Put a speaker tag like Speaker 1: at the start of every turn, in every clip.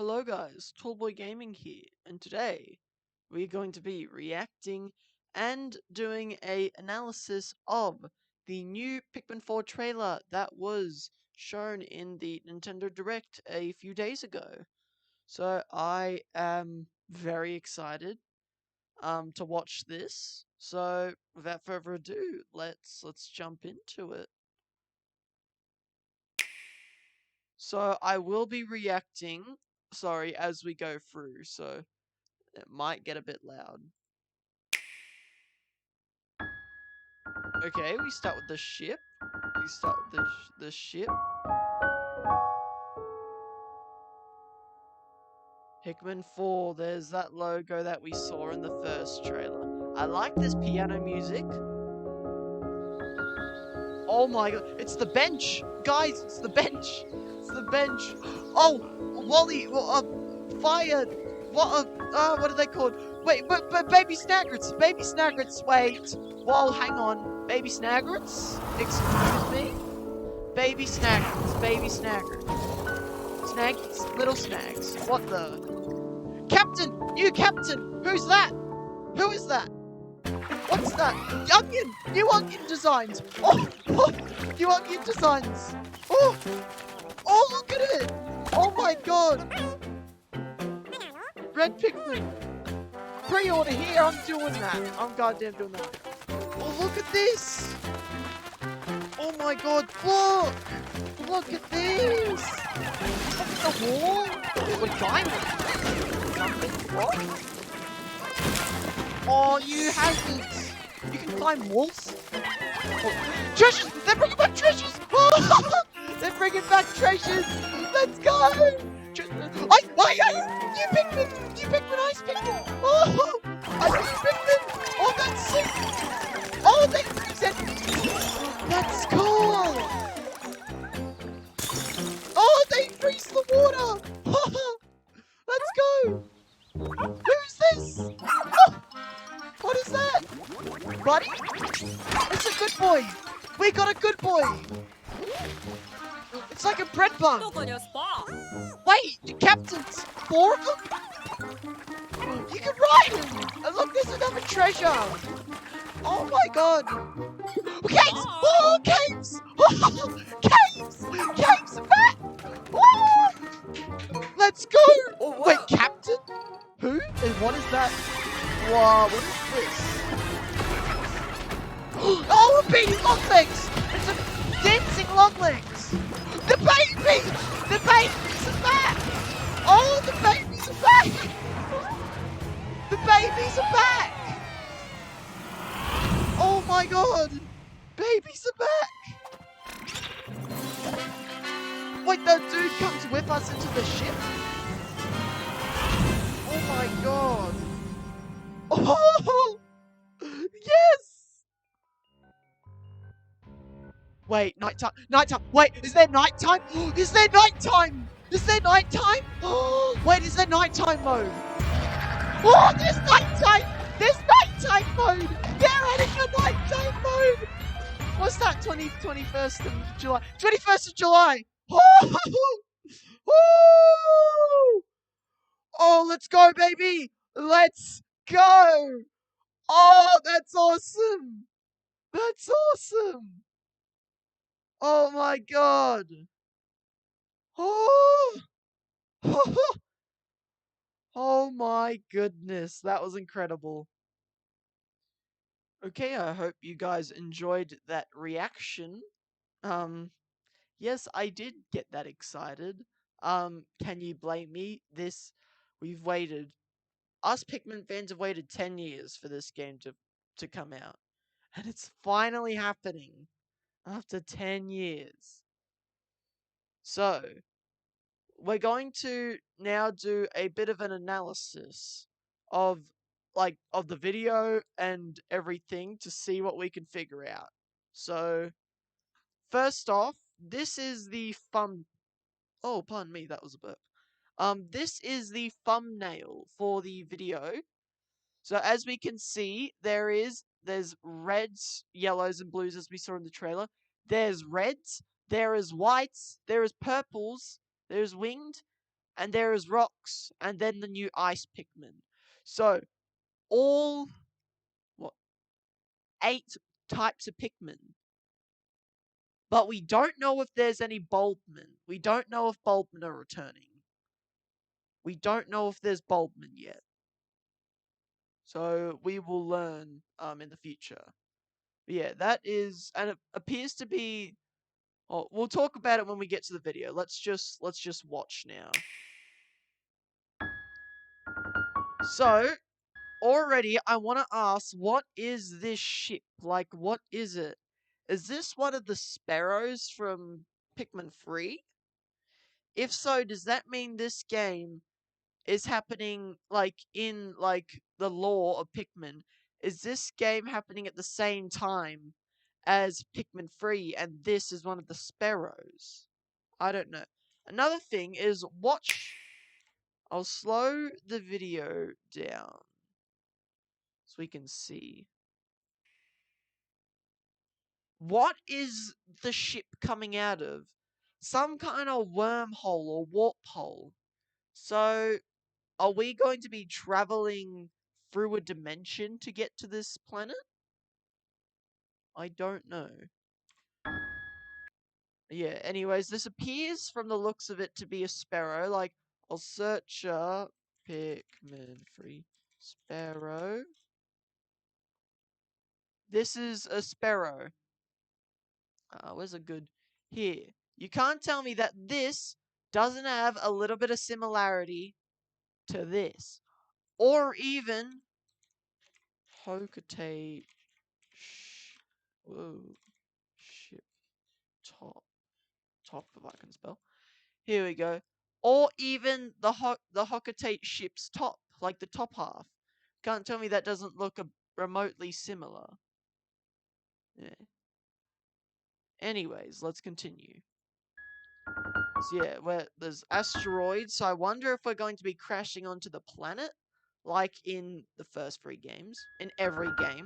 Speaker 1: Hello guys, Tallboy Gaming here, and today we're going to be reacting and doing a analysis of the new Pikmin 4 trailer that was shown in the Nintendo Direct a few days ago. So I am very excited to watch this. So without further ado, let's jump into it. So I will be reacting, sorry, as we go through, so it might get a bit loud. Okay, we start with the ship. We start with the ship. Pikmin 4, there's that logo that we saw in the first trailer. I like this piano music. Oh my god, it's the bench! Guys, it's the bench! It's the bench! Oh, Wally, fire! What are they called? Wait, but baby Snagrets! Baby Snagrets, wait! Whoa, hang on. Baby Snagrets? Excuse me? Baby Snagrets, baby Snagrets. Snaggies, little snags. What the? Captain! New captain! Who's that? Who is that? What's that? Onion! New onion designs! Oh! New onion designs! Oh! Oh, look at it! Oh my god! Red Pikmin! Pre-order here, I'm doing that. I'm goddamn doing that. Oh, look at this! Oh my god, look! Look at this! Look at the wall! What diamond? Something? What? Oh, you hazards! You can climb walls? Oh, treasures! They're bringing back treasures! Oh, they're bringing back treasures! Let's go! New Pikmin! New Pikmin, Ice Pikmin! Oh! Ice Pikmin! Oh, that's sick! Oh, they said... That's cool! Oh, they freeze the water! Let's go! Who's this? Oh, what is that? Buddy? It's a good boy! We got a good boy! It's like a bread bun! Wait, the captain's four of them? You can ride him! And look, there's another treasure! Oh my god! Caves! Oh, caves! Oh, caves! Caves are back! Oh, let's go! Oh, wait, captain? Who? And what is that? Wow, what is this? Oh, a baby long legs! It's a dancing long legs! The baby! The babies are back! Oh, the babies are back! The babies are back! Oh my god! Babies are back! Wait, the dude comes with us into the ship? Oh my god! Oh! Yes! Wait, nighttime. Nighttime. Wait, is there nighttime? Is there nighttime? Is there nighttime? Wait, is there nighttime mode? Oh, there's nighttime! There's nighttime mode! They're adding a nighttime mode! What's that? 21st of July. 21st of July! Oh! Oh! Oh, let's go, baby! Let's go! Oh, that's awesome! That's awesome! Oh my god! Oh! Oh my goodness, that was incredible. Okay, I hope you guys enjoyed that reaction. Yes, I did get that excited. Can you blame me? We've waited. Us Pikmin fans have waited 10 years for this game to come out. And it's finally happening after 10 years. So, we're going to now do a bit of an analysis of of the video and everything to see what we can figure out. So, first off, this is the oh, pardon me, that was a burp. This is the thumbnail for the video. So as we can see, there's reds, yellows, and blues as we saw in the trailer. There's reds, there is whites, there is purples, there's winged, and there is rocks, and then the new ice Pikmin. So all what 8 types of Pikmin. But we don't know if there's any Bulbmin. We don't know if Bulbmin are returning. We don't know if there's Bulbmin yet. So we will learn in the future. But yeah, that is, and it appears to be. Oh, we'll talk about it when we get to the video. Let's just watch now. So already, I want to ask, what is this ship? Like, what is it? Is this one of the sparrows from Pikmin 3? If so, does that mean this game is happening like in like the lore of Pikmin? Is this game happening at the same time as Pikmin 3 and this is one of the sparrows? I don't know. Another thing is watch. I'll slow the video down so we can see. What is the ship coming out of? Some kind of wormhole or warp hole. So are we going to be traveling through a dimension to get to this planet? I don't know. Yeah, anyways, this appears from the looks of it to be a sparrow. Like, I'll search Pikmin 3 sparrow. This is a sparrow. Where's a good... Here. You can't tell me that this doesn't have a little bit of similarity to this. Or even... Hocotate... Whoa. Ship top. Top, if I can spell. Here we go. Or even the Hocotate ship's top. Like the top half. Can't tell me that doesn't look remotely similar. Yeah. Anyways, let's continue. So yeah, where there's asteroids, so I wonder if we're going to be crashing onto the planet, like in the first 3 games, in every game.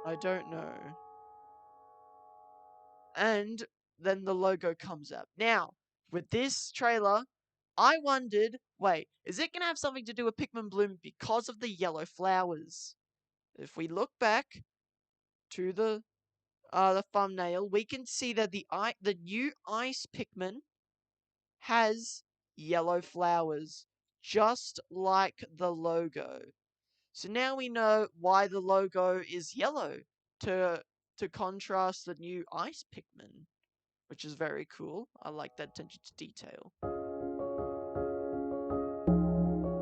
Speaker 1: I don't know. And then the logo comes up. Now, with this trailer, I wondered, wait, is it gonna have something to do with Pikmin Bloom because of the yellow flowers? If we look back to the thumbnail, we can see that the new ice Pikmin has yellow flowers, just like the logo. So now we know why the logo is yellow to contrast the new ice Pikmin, which is very cool. I like that attention to detail.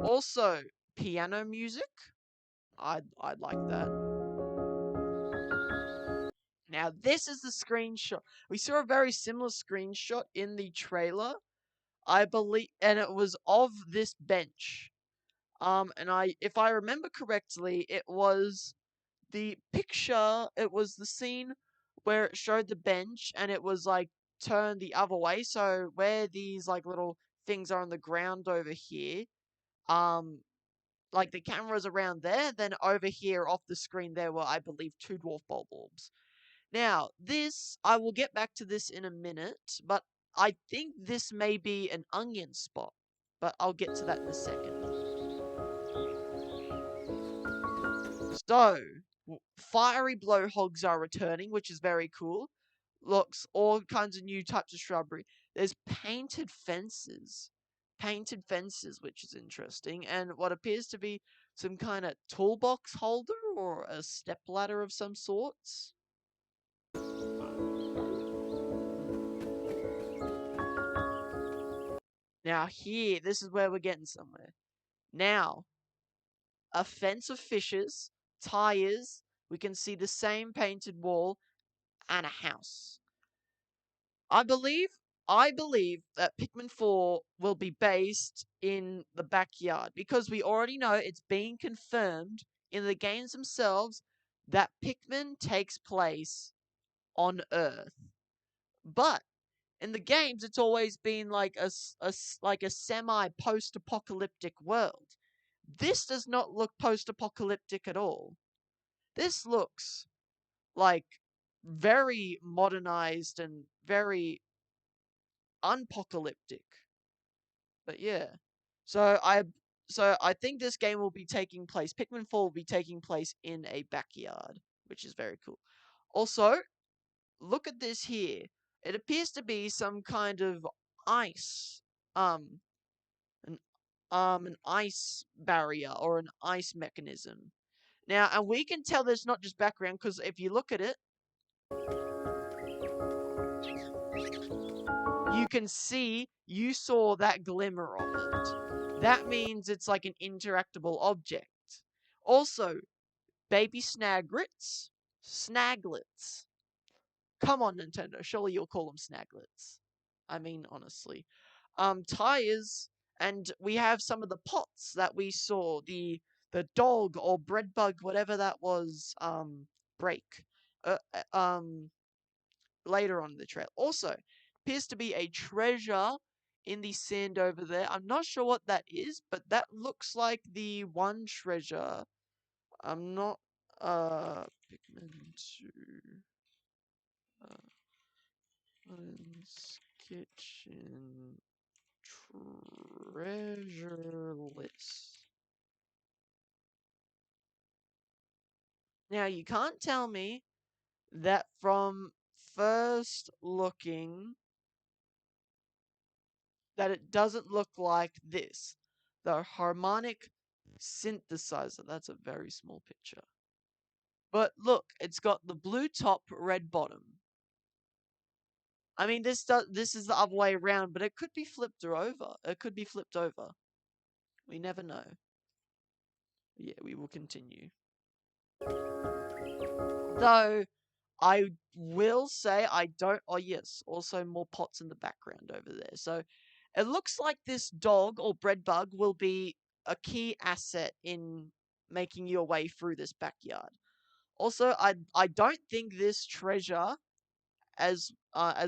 Speaker 1: Also, piano music. I'd like that. Now this is the screenshot. We saw a very similar screenshot in the trailer, I believe, and it was of this bench. And if I remember correctly, it was the picture, it was the scene where it showed the bench and it was like turned the other way. So where these like little things are on the ground over here, um, like the camera's around there, then over here off the screen there were, I believe, 2 dwarf bulb orbs. Now, this, I will get back to this in a minute, but I think this may be an onion spot, but I'll get to that in a second. So, fiery blowhogs are returning, which is very cool. Looks, all kinds of new types of shrubbery. There's painted fences. Painted fences, which is interesting. And what appears to be some kind of toolbox holder or a stepladder of some sorts. Now here, this is where we're getting somewhere. Now, a fence of fishes, tires, we can see the same painted wall, and a house. I believe that Pikmin 4 will be based in the backyard because we already know it's been confirmed in the games themselves that Pikmin takes place on Earth. But in the games, it's always been like like a semi post-apocalyptic world. This does not look post-apocalyptic at all. This looks like very modernized and very unpocalyptic. But yeah. So I so I think this game will be taking place. Pikmin 4 will be taking place in a backyard, which is very cool. Also, look at this here. It appears to be some kind of ice. Um an an ice barrier or an ice mechanism. Now, and we can tell there's not just background because if you look at it, you can see you saw that glimmer of it. That means it's like an interactable object. Also, baby snaglets. Snaglets. Come on, Nintendo. Surely you'll call them snaglets. I mean, honestly. Tires, and we have some of the pots that we saw. The dog or bread bug, whatever that was, break. Uh, uh, um, Later on in the trail. Also, appears to be a treasure in the sand over there. I'm not sure what that is, but that looks like the one treasure. I'm not Pikmin 2 One's kitchen treasure list. Now you can't tell me that from first looking that it doesn't look like this. The harmonic synthesizer. That's a very small picture. But look, it's got the blue top, red bottom. I mean, this is the other way around, but it could be flipped over. It could be flipped over. We never know. Yeah, we will continue. Though I will say I don't. Oh yes, also more pots in the background over there. So it looks like this dog or bread bug will be a key asset in making your way through this backyard. Also, I don't think this treasure, as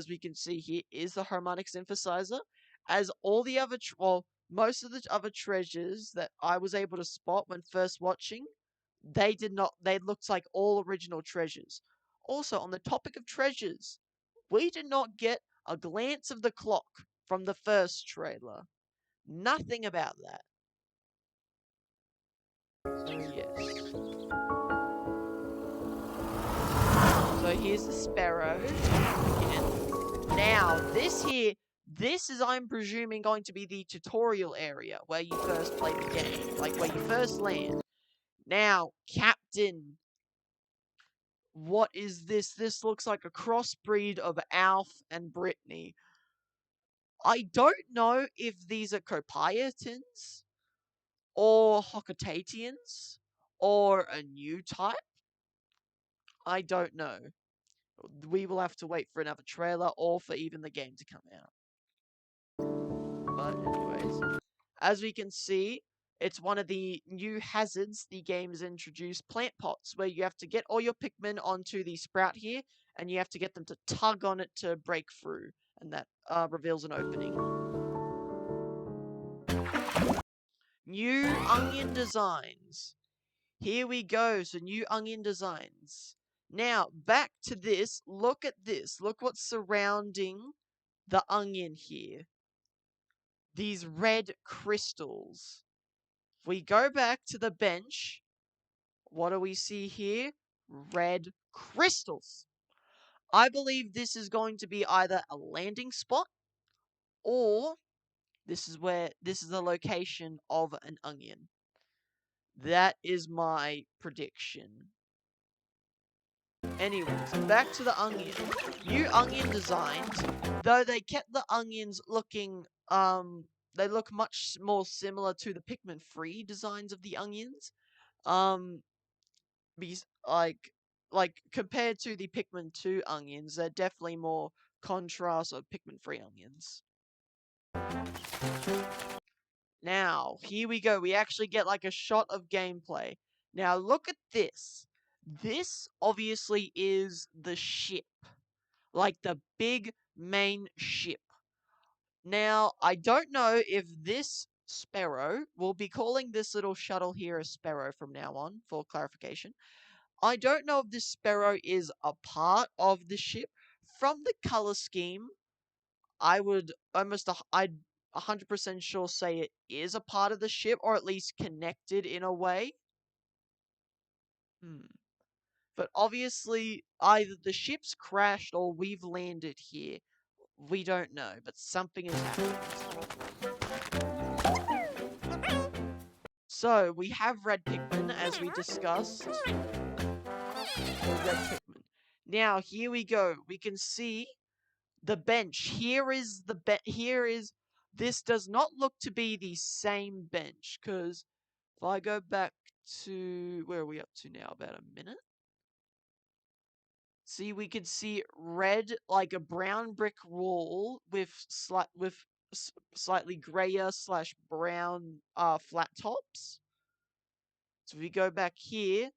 Speaker 1: we can see here, is the harmonic synthesizer, as all the other well, most of the other treasures that I was able to spot when first watching, they did not. They looked like all original treasures. Also, on the topic of treasures, we did not get a glance of the clock from the first trailer. Nothing about that. So yes. So here's the sparrows again. Now this is, I'm presuming, going to be the tutorial area where you first play the game, like where you first land. Now, Captain, what is this? This looks like a crossbreed of Alf and Brittany. I don't know if these are Copiatins or Hocotatians or a new type. I don't know. We will have to wait for another trailer or for even the game to come out. But anyways, as we can see, it's one of the new hazards the game has introduced, plant pots, where you have to get all your Pikmin onto the sprout here, and you have to get them to tug on it to break through, and that reveals an opening. New onion designs. Here we go, so new onion designs. Now, back to this. Look at this. Look what's surrounding the onion here. These red crystals. If we go back to the bench, what do we see here? Red crystals. I believe this is going to be either a landing spot or this is the location of an onion. That is my prediction. Anyways, back to the onion. New onion designs, though they kept the onions looking, they look much more similar to the Pikmin 3 designs of the onions. Because, like, compared to the Pikmin 2 onions, they're definitely more contrast of Pikmin 3 onions. Now, here we go. We actually get, like, a shot of gameplay. Now, look at this. This, obviously, is the ship. Like the big main ship. Now, I don't know if this sparrow, we'll be calling this little shuttle here a sparrow from now on, for clarification. I don't know if this sparrow is a part of the ship. From the color scheme, I would I'd 100% sure say it is a part of the ship, or at least connected in a way. Hmm. But obviously, either the ship's crashed or we've landed here. We don't know, but something has happened. So, we have red Pikmin, as we discussed. The red Pikmin. Now, here we go. We can see the bench. This does not look to be the same bench, because if I go back to, where are we up to now? About a minute? See, we could see red, like a brown brick wall with slightly grayer slash brown flat tops. So if we go back here,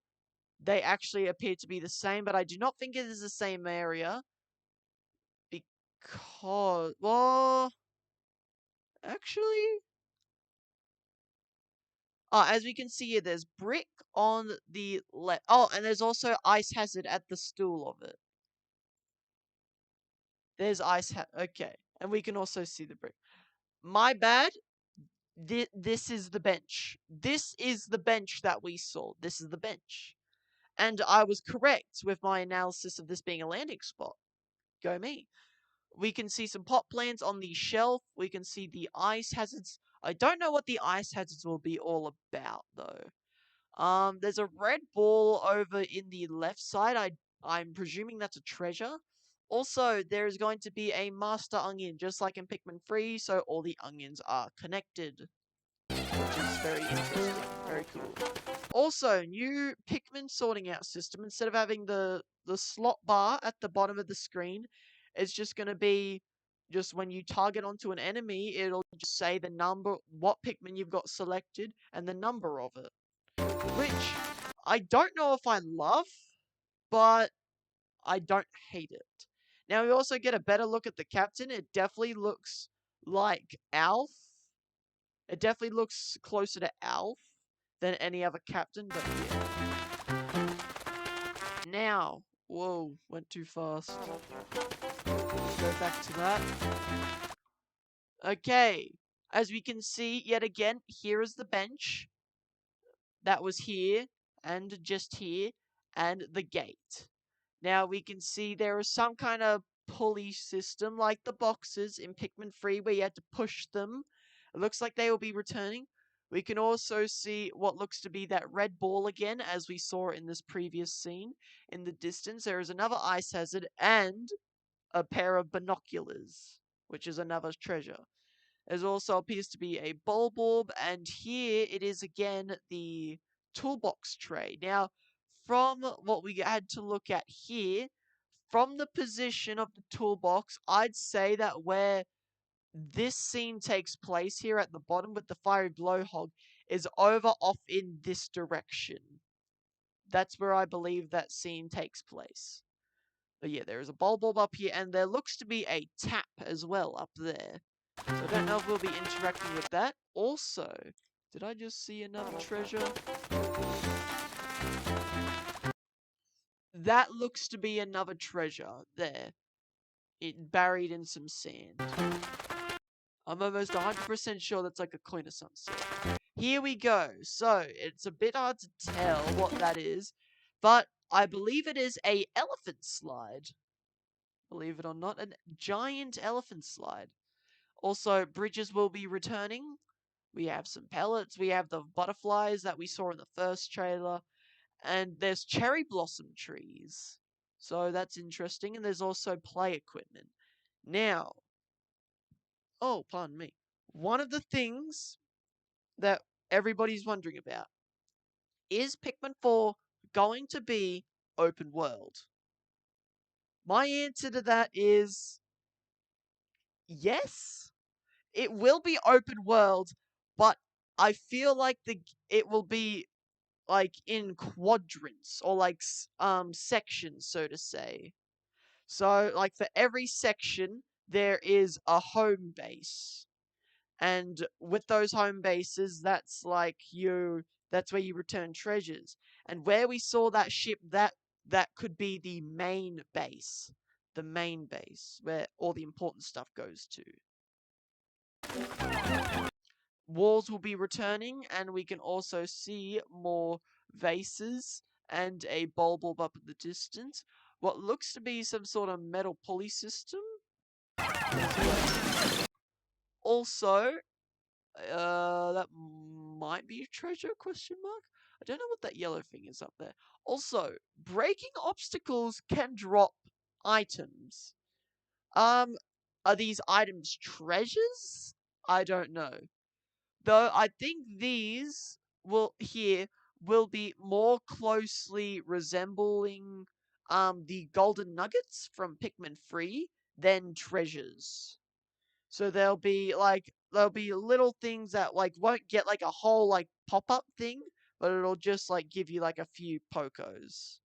Speaker 1: they actually appear to be the same, but I do not think it is the same area because, well, actually, as we can see here, there's brick on the left. Oh, and there's also ice hazard at the stool of it. There's okay, and we can also see the brick. My bad. This is the bench. This is the bench that we saw. This is the bench. And I was correct with my analysis of this being a landing spot. Go me. We can see some pot plants on the shelf. We can see the ice hazards. I don't know what the ice hazards will be all about, though. There's a red ball over in the left side. I'm presuming that's a treasure. Also, there is going to be a master onion, just like in Pikmin 3, so all the onions are connected, which is very interesting. Very cool. Also, new Pikmin sorting out system. Instead of having the slot bar at the bottom of the screen, it's just going to be just when you target onto an enemy, it'll just say the number, what Pikmin you've got selected, and the number of it. Which I don't know if I love, but I don't hate it. Now we also get a better look at the captain. It definitely looks like Alf. It definitely looks closer to Alf than any other captain, but yeah. Now, whoa, went too fast. Go back to that. Okay, as we can see, yet again, here is the bench that was here, and just here, and the gate. Now we can see there is some kind of pulley system like the boxes in Pikmin 3 where you had to push them. It looks like they will be returning. We can also see what looks to be that red ball again, as we saw in this previous scene. In the distance, there is another ice hazard and a pair of binoculars, which is another treasure. There also appears to be a bulb, and here it is again the toolbox tray. Now, from what we had to look at here, from the position of the toolbox, I'd say that where this scene takes place here at the bottom with the fiery blowhog is over off in this direction. That's where I believe that scene takes place. But yeah, there is a bulb up here, and there looks to be a tap as well up there. So I don't know if we'll be interacting with that. Also, did I just see another treasure? That looks to be another treasure there. It buried in some sand. I'm almost 100% sure that's like a coin of some sort. Here we go. So, it's a bit hard to tell what that is, but I believe it is a elephant slide. Believe it or not, a giant elephant slide. Also, bridges will be returning. We have some pellets. We have the butterflies that we saw in the first trailer. And there's cherry blossom trees. So that's interesting. And there's also play equipment. Now, oh, pardon me. One of the things that everybody's wondering about is Pikmin 4 going to be open world? My answer to that is yes. It will be open world, but I feel like it will be like in quadrants or like sections, so to say. So like for every section there is a home base. And with those home bases, that's where you return treasures. And where we saw that ship, that could be the main base. the main base, where all the important stuff goes to. Walls will be returning, and we can also see more vases and a bulb up in the distance. What looks to be some sort of metal pulley system. Also, that might be a treasure, question mark? I don't know what that yellow thing is up there. Also, breaking obstacles can drop items. Are these items treasures? I don't know. Though I think these will be more closely resembling the golden nuggets from Pikmin 3 than treasures. So there'll be little things that like won't get like a whole like pop-up thing, but it'll just like give you like a few pokos.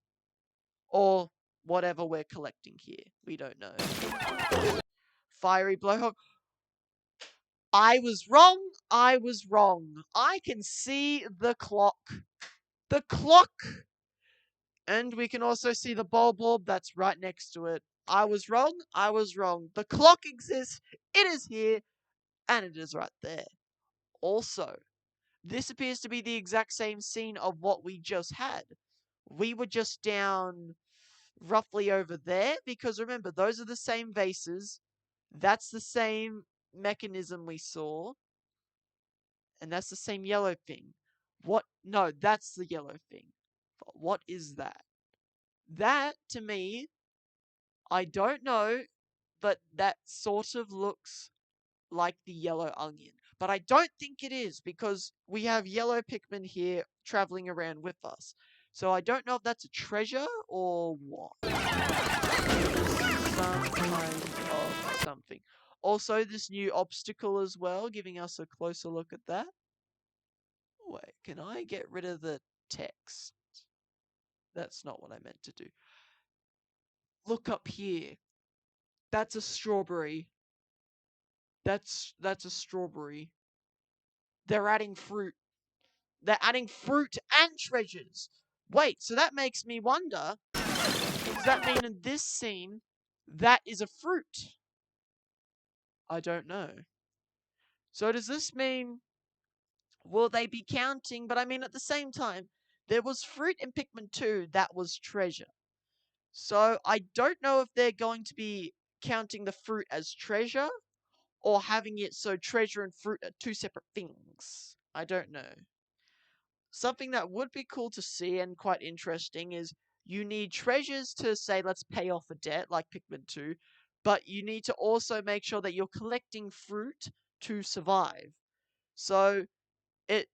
Speaker 1: Or whatever we're collecting here. We don't know. Fiery blowhawk. I was wrong. I was wrong. I can see the clock. The clock! And we can also see the bulb that's right next to it. I was wrong. I was wrong. The clock exists. It is here. And it is right there. Also, this appears to be the exact same scene of what we just had. We were just down roughly over there, because remember, those are the same vases. That's the same mechanism we saw. And that's the same yellow thing. What? No, that's the yellow thing. But what is that? That, to me, I don't know, but that sort of looks like the yellow onion. But I don't think it is, because we have yellow Pikmin here traveling around with us. So I don't know if that's a treasure or what. Some kind of something. Also, this new obstacle as well, giving us a closer look at that. Wait, can I get rid of the text? That's not what I meant to do. Look up here. That's a strawberry. That's a strawberry. They're adding fruit. They're adding fruit and treasures. Wait, so that makes me wonder, does that mean in this scene, that is a fruit? I don't know. So does this mean, will they be counting? But I mean, at the same time, there was fruit in Pikmin 2 that was treasure. So I don't know if they're going to be counting the fruit as treasure, or having it so treasure and fruit are two separate things. I don't know. Something that would be cool to see and quite interesting is you need treasures to say, let's pay off a debt like Pikmin 2, but you need to also make sure that you're collecting fruit to survive. So it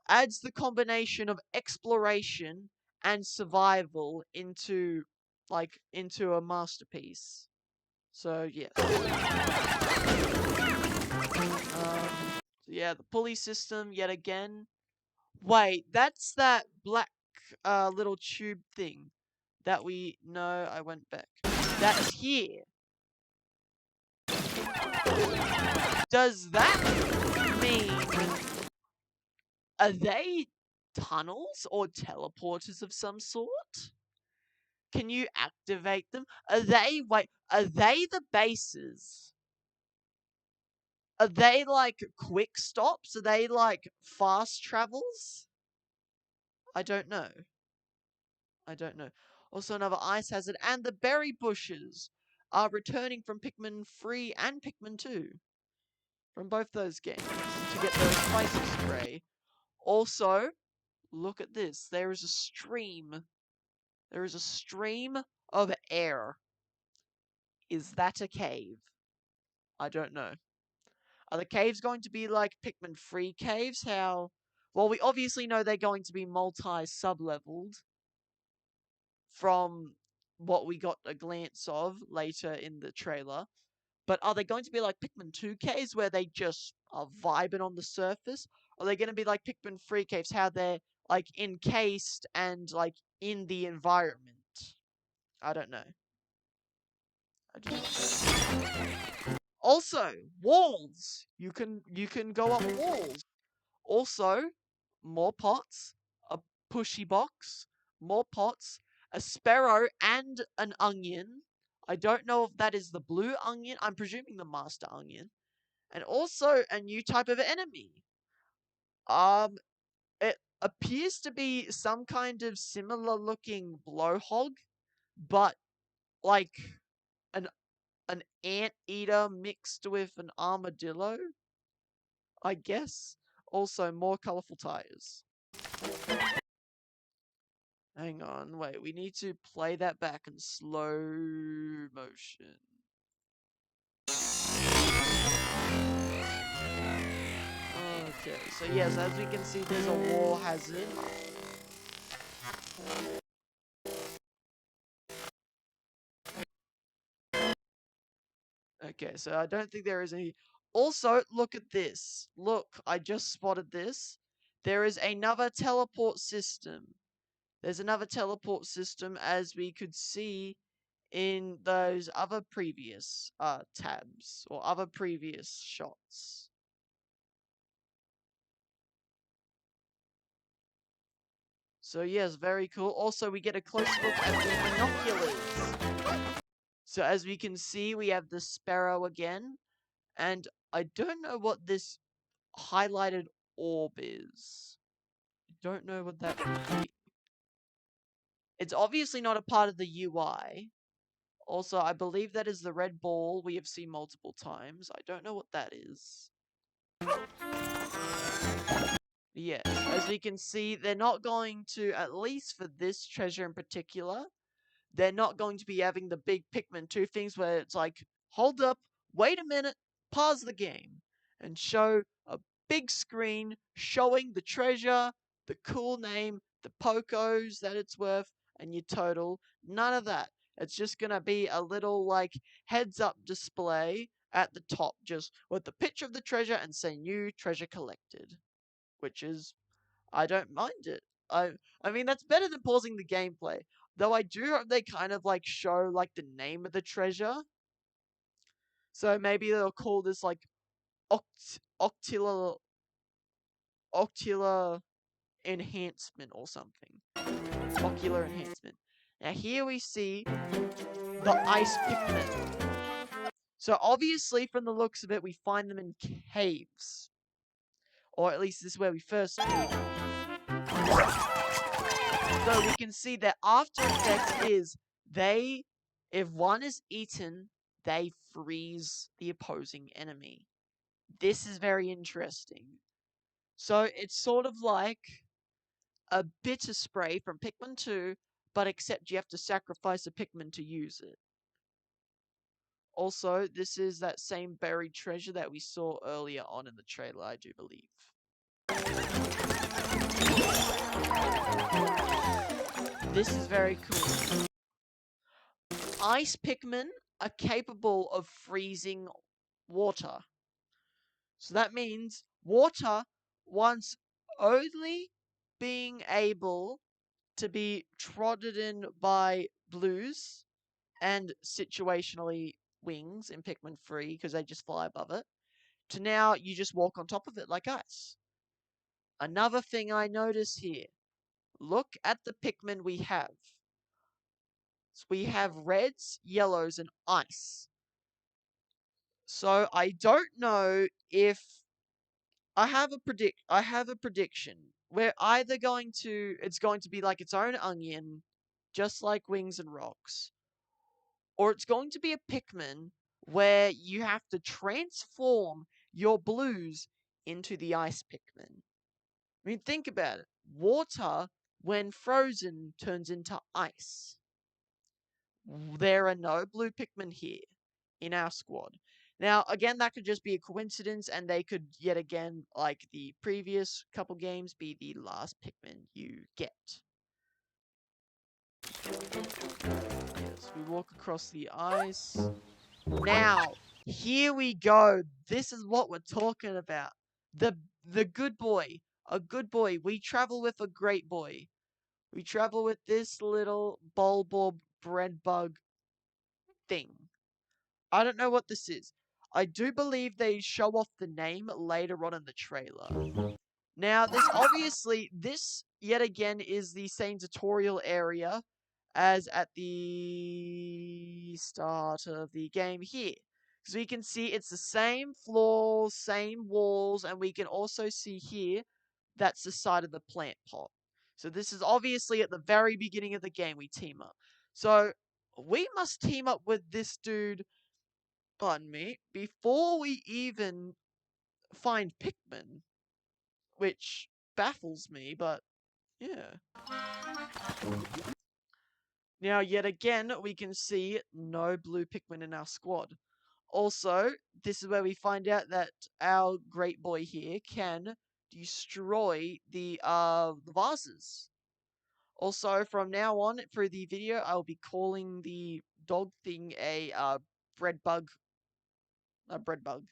Speaker 1: adds the combination of exploration and survival into a masterpiece. So yes. Yeah, the pulley system yet again. Wait, that's that black little tube thing that we know. I went back. That's here. Does that mean, are they tunnels or teleporters of some sort? Can you activate them? Are they the bases? Are they like quick stops? Are they like fast travels? I don't know. I don't know. Also, another ice hazard, and the berry bushes are returning from Pikmin 3 and Pikmin 2. From both those games to get the spicy spray. Also, look at this. There is a stream. There is a stream of air. Is that a cave? I don't know. Are the caves going to be like Pikmin 3 caves? How? Well, we obviously know they're going to be multi-sub-leveled from what we got a glance of later in the trailer. But are they going to be like Pikmin 2 caves where they just are vibing on the surface? Or are they going to be like Pikmin 3 caves, how they're like encased and like in the environment? I don't know. I do not know. Also, walls. You can go up walls. Also, more pots, a pushy box, more pots, a sparrow and an onion. I don't know if that is the blue onion. I'm presuming the master onion. And also a new type of enemy. It appears to be some kind of similar looking blowhog, but like an an anteater mixed with an armadillo, I guess. Also, more colorful tires. Hang on, wait, we need to play that back in slow motion. Okay, so yes, as we can see, there's a wall hazard. Okay, so I don't think there is any. Also, look at this. Look, I just spotted this. There is another teleport system. There's another teleport system, as we could see in those other previous tabs or other previous shots. So yes, very cool. Also, we get a close look at the binoculars. So as we can see, we have the sparrow again, and I don't know what this highlighted orb is. I don't know what that would be. It's obviously not a part of the UI. Also, I believe that is the red ball we have seen multiple times. I don't know what that is. Yes, as we can see, they're not going to, at least for this treasure in particular, they're not going to be having the big Pikmin 2 things where it's like, hold up, wait a minute, pause the game, and show a big screen showing the treasure, the cool name, the Pokos that it's worth, and your total. None of that. It's just gonna be a little, like, heads up display at the top, just with the picture of the treasure and say new treasure collected. Which is, I don't mind it. I mean, that's better than pausing the gameplay. Though I do hope they kind of like show like the name of the treasure. So maybe they'll call this like Octilla Octilla Enhancement or something. Ocular Enhancement. Now here we see the Ice Pikmin. So obviously from the looks of it, we find them in caves. Or at least this is where we first meet them. So we can see that after effects is if one is eaten, they freeze the opposing enemy. This is very interesting. So it's sort of like a bitter spray from Pikmin 2, but except you have to sacrifice a Pikmin to use it. Also, this is that same buried treasure that we saw earlier on in the trailer, I do believe. This is very cool. Ice Pikmin are capable of freezing water. So that means water, once only being able to be trodden in by blues and situationally wings in Pikmin 3 because they just fly above it, to now you just walk on top of it like ice. Another thing I notice here, look at the Pikmin we have. So we have reds, yellows, and ice. So I don't know if I have a prediction. We're either it's going to be like its own onion, just like Wings and Rocks, or it's going to be a Pikmin where you have to transform your blues into the ice Pikmin. I mean, think about it. Water, when frozen, turns into ice. There are no blue Pikmin here in our squad. Now, again, that could just be a coincidence, and they could, yet again, like the previous couple games, be the last Pikmin you get. Yes, we walk across the ice. Now, here we go. This is what we're talking about. The good boy. A good boy. We travel with a great boy. We travel with this little bulbob bread bug thing. I don't know what this is. I do believe they show off the name later on in the trailer. Now, this yet again is the same tutorial area as at the start of the game here. Because we can see it's the same floors, same walls, and we can also see here that's the side of the plant pot. So this is obviously at the very beginning of the game we team up. So we must team up with this dude, pardon me, before we even find Pikmin, which baffles me, but yeah. Now, yet again, we can see no blue Pikmin in our squad. Also, this is where we find out that our great boy here can destroy the vases. Also, from now on through the video, I'll be calling the dog thing a bread bug. A bread bug.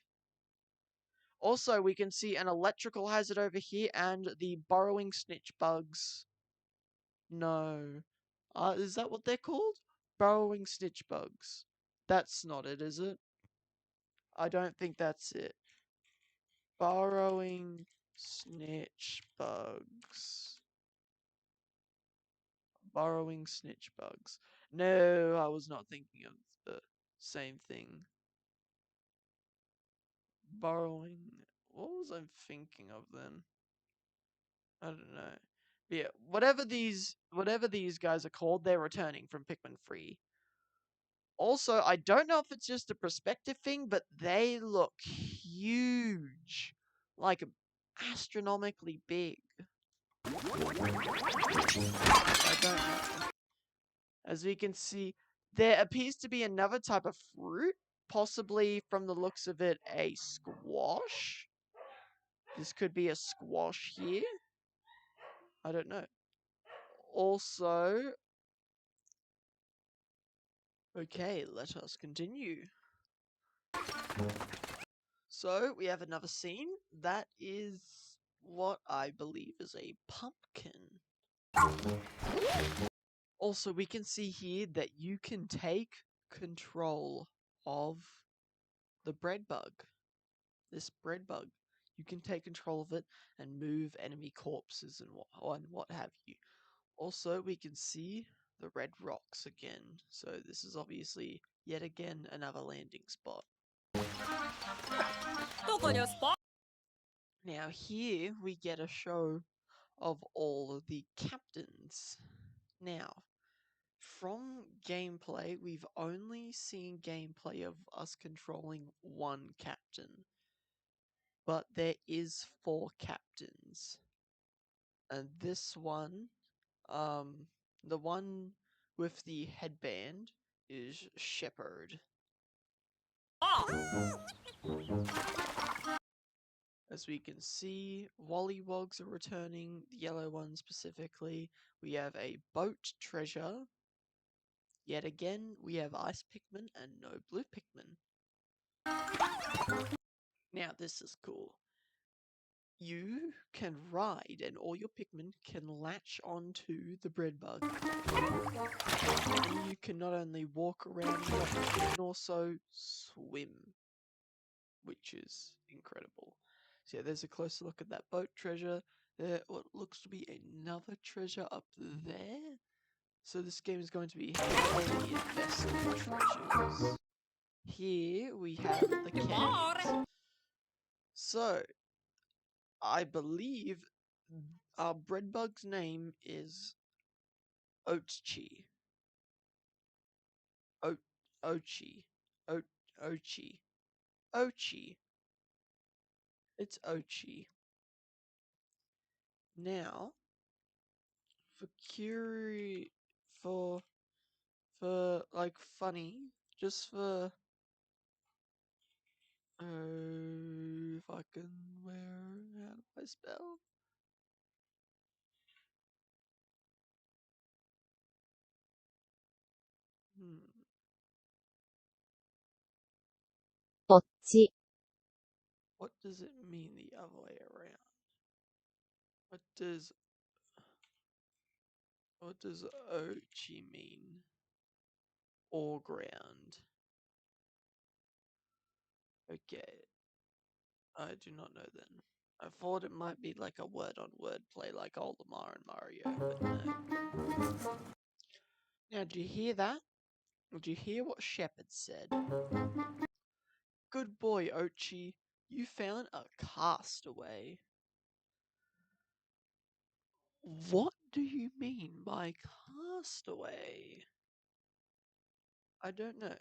Speaker 1: Also, we can see an electrical hazard over here and the burrowing snitch bugs. No. Is that what they're called? Burrowing snitch bugs. That's not it, is it? I don't think that's it. Burrowing snitch bugs. Burrowing snitch bugs. No, I was not thinking of the same thing. Burrowing. What was I thinking of then? I don't know. But yeah, whatever these guys are called, they're returning from Pikmin 3. Also, I don't know if it's just a perspective thing, but they look huge. Like astronomically big. I don't know. As we can see, there appears to be another type of fruit, possibly from the looks of it, a squash. This could be a squash here. I don't know. Also, okay, let us continue. So, we have another scene. That is what I believe is a pumpkin. Also, we can see here that you can take control of the bread bug. This bread bug. You can take control of it and move enemy corpses and what have you. Also, we can see the red rocks again. So this is obviously yet again another landing spot. Now here we get a show of all of the captains. Now, from gameplay, we've only seen gameplay of us controlling one captain. But there is 4 captains. And this one, the one with the headband is Shepherd. As we can see, Wollywogs are returning, the yellow one specifically. We have a boat treasure. Yet again, we have ice Pikmin and no blue Pikmin. Now this is cool. You can ride and all your Pikmin can latch onto the bread bug. And you can not only walk around, but you can also swim. Which is incredible. So yeah, there's a closer look at that boat treasure. There what looks to be another treasure up there. So this game is going to be heavily invested in treasures. Here we have the candies. So I believe our bread bug's name is Oatchi. Oatchi. Oatchi. Oatchi. It's Oatchi. Now, for curi for like funny, just for fucking where how do I spell? Hmm.
Speaker 2: こっち
Speaker 1: What does it mean the other way around? What does Ochi mean? Or ground. Okay. I do not know then. I thought it might be like a word on word play like Olimar and Mario, but no. Now, did you hear that? Did you hear what Shepard said? Good boy, Ochi. You found a castaway. What do you mean by castaway? I don't know.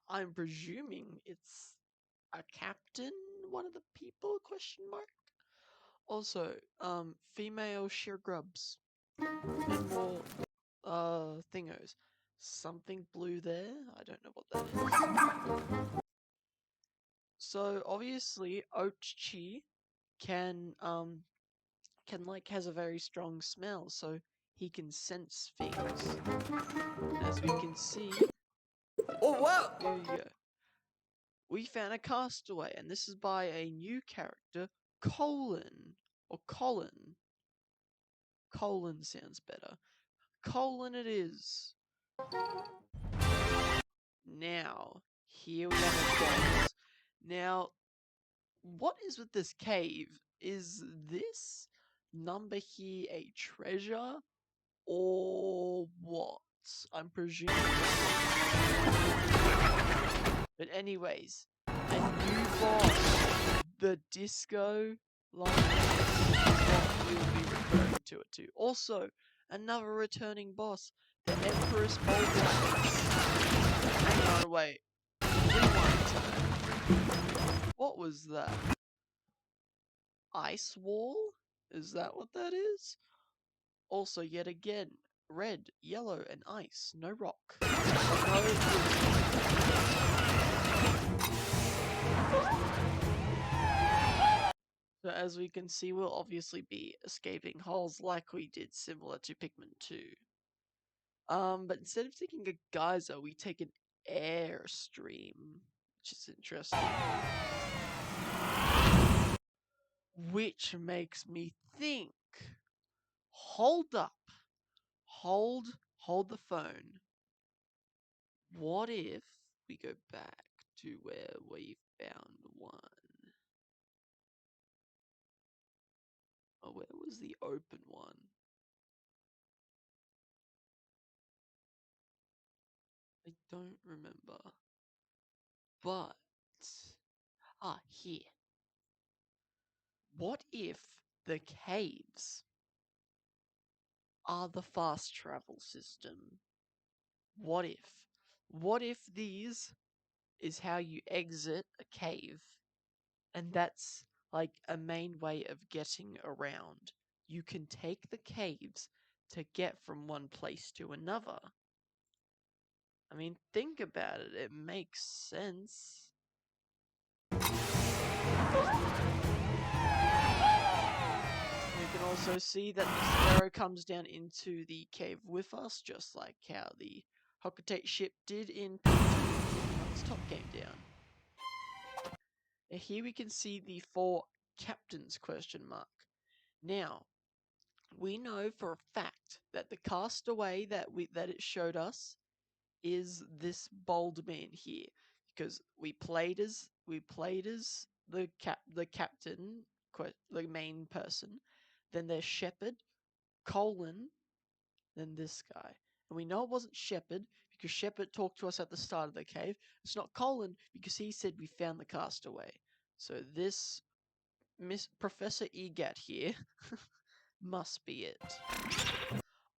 Speaker 1: I'm presuming it's a captain, one of the people, question mark? Also, female sheer grubs and more thingos. Something blue there. I don't know what that is. So obviously, Ochi can like has a very strong smell, so he can sense things. As we can see, oh wow, here you go. We found a castaway, and this is by a new character, Colin or Colin. Colin sounds better. Colin it is. Now, here we have a boss. Now, what is with this cave? Is this number here a treasure or what? I'm presuming. But anyways, a new boss, the disco line is what we'll be referring to it to. Also, another returning boss, the Empress Bulldog. Hang on, wait. Rewind time. What was that? Ice wall? Is that what that is? Also, yet again, red, yellow, and ice. No rock. So as we can see, we'll obviously be escaping holes like we did similar to Pikmin 2. But instead of taking a geyser, we take an airstream, which is interesting. Which makes me think. Hold up. Hold the phone. What if we go back to where we found one? Oh, where was the open one? I don't remember. But here. What if the caves are the fast travel system? What if? What if these is how you exit a cave and that's like a main way of getting around? You can take the caves to get from one place to another. I mean, think about it, it makes sense. We can also see that the sparrow comes down into the cave with us, just like how the Hocotate ship did in Pikmin once top came down. Now here we can see the 4 captains question mark. Now, we know for a fact that the castaway that it showed us is this bold man here, because we played as the captain, the main person. Then there's Shepard, Colin, then this guy. And we know it wasn't Shepard because Shepard talked to us at the start of the cave. It's not Colin because he said we found the castaway. So this Professor Egat here must be it.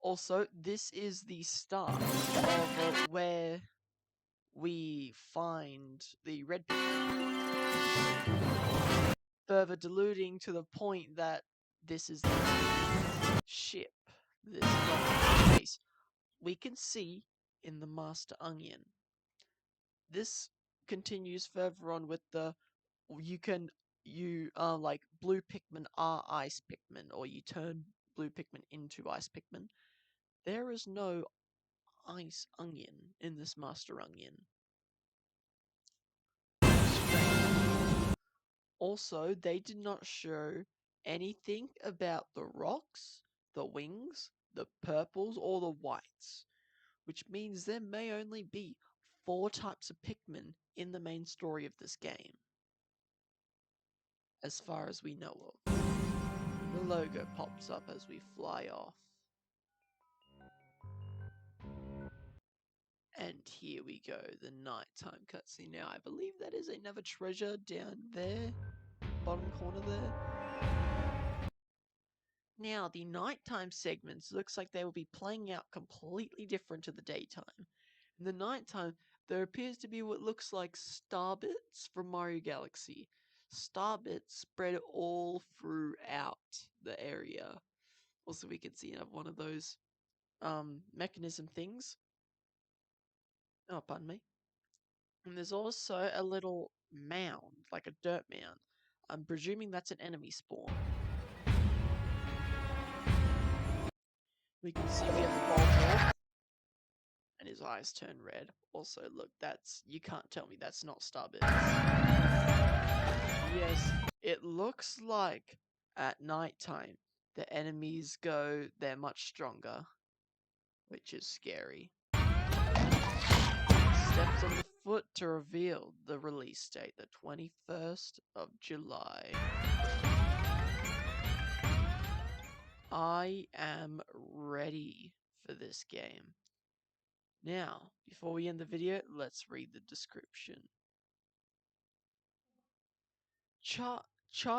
Speaker 1: Also, this is the start of where we find the red Pikmin. Further deluding to the point that this is the ship. This is not space. We can see in the Master Onion. This continues further on with the like blue Pikmin are ice Pikmin, or you turn blue Pikmin into ice Pikmin. There is no ice onion in this Master Onion. Also, they did not show anything about the rocks, the wings, the purples, or the whites, which means there may only be 4 types of Pikmin in the main story of this game, as far as we know of. The logo pops up as we fly off. And here we go, the nighttime cutscene. Now, I believe that is another treasure down there, bottom corner there. Now, the nighttime segments looks like they will be playing out completely different to the daytime. In the nighttime, there appears to be what looks like star bits from Mario Galaxy. Star bits spread all throughout the area. Also, we can see one of those mechanism things. Oh, pardon me. And there's also a little mound, like a dirt mound. I'm presuming that's an enemy spawn. We can see we have a Bulborb, and his eyes turn red. Also, look, you can't tell me that's not Starbits. Yes, it looks like at nighttime the enemies they're much stronger, which is scary. Steps on the foot to reveal the release date, the 21st of July. I am ready for this game. Now, before we end the video, let's read the description. Chart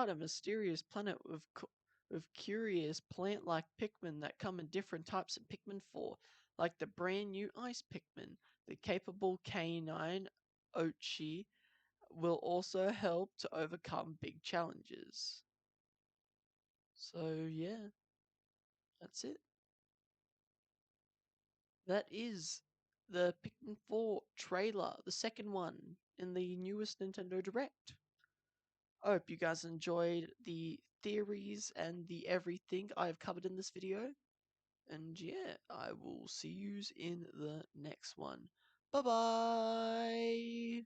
Speaker 1: a mysterious planet with curious plant-like Pikmin that come in different types of Pikmin 4, like the brand new Ice Pikmin. The capable canine Ochi will also help to overcome big challenges. So yeah, that's it. That is the Pikmin 4 trailer, the second one in the newest Nintendo Direct. I hope you guys enjoyed the theories and the everything I have covered in this video. And yeah, I will see yous in the next one. Bye bye!